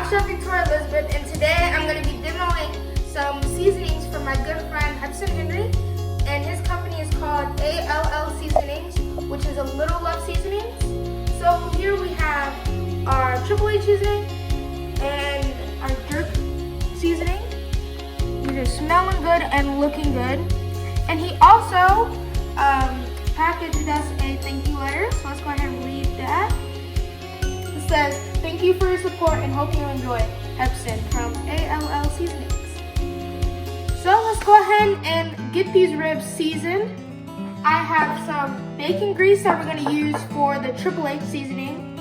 I'm Chef Victoria Elizabeth, and today I'm going to be demoing some seasonings from my good friend Hepston Henry, and his company is called A.L.L.Seasonings, which is a little love seasonings. So here we have our H seasoning and our jerk seasoning. These are smelling good and looking good. And he also packaged us a thank you letter, so let's go ahead and read that. It says, "Thank you for your support and hope you enjoy. Hepston from A.L.L.Seasonings." So let's go ahead and get these ribs seasoned. I have some bacon grease that we're going to use for the H seasoning.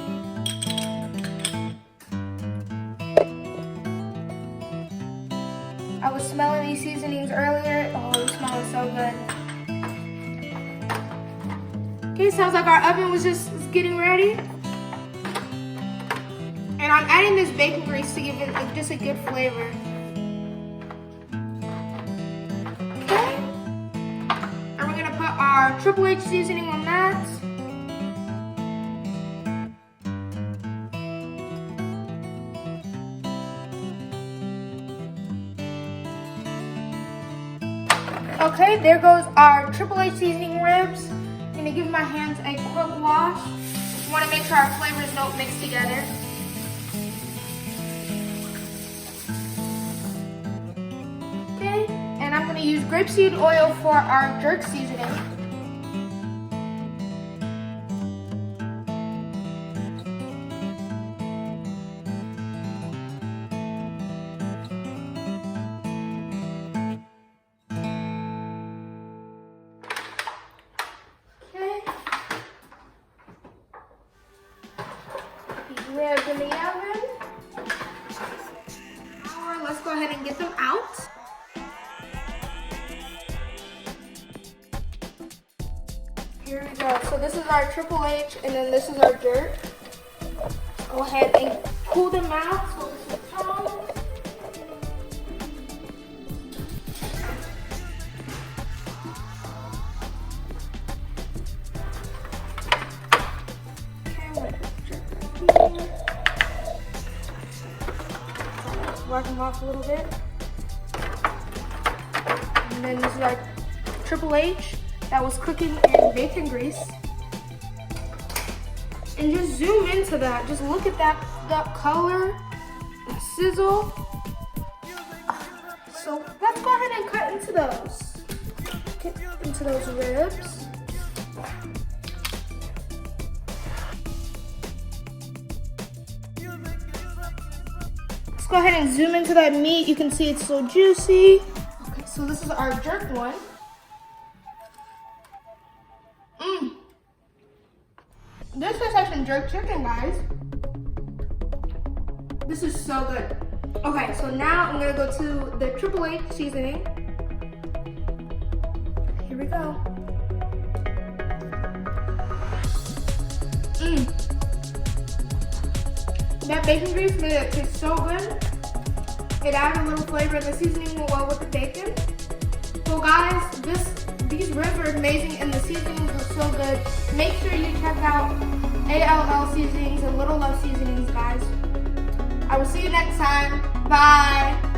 I was smelling these seasonings earlier. Oh, they smell so good. Okay, sounds like our oven was just getting ready. And I'm adding this bacon grease to give it just a good flavor. Okay. And we're gonna put our H seasoning on that. Okay, there goes our H seasoning ribs. I'm gonna give my hands a quick wash. We wanna make sure our flavors don't mix together. Okay, and I'm gonna use grapeseed oil for our jerk seasoning. Ribs in the oven. Let's go ahead and get them out. Here we go. So this is our H and then this is our jerk. Go ahead and pull them out so this is tall. Wipe them off a little bit. And then this is our H that was cooking in bacon grease. And just zoom into that. Just look at that color, the sizzle. So let's go ahead and cut into those. Get into those ribs. Go ahead and zoom into that meat. You can see it's so juicy. Okay, so this is our jerk one. This is like some jerk chicken, guys. This is so good. Okay, so now I'm gonna go to the H seasoning. Here we go. That bacon grease made it taste so good. It added a little flavor in the seasoning well with the bacon. So guys, these ribs are amazing and the seasonings are so good. Make sure you check out A.L.L. Seasonings and Little Love Seasonings, guys. I will see you next time. Bye.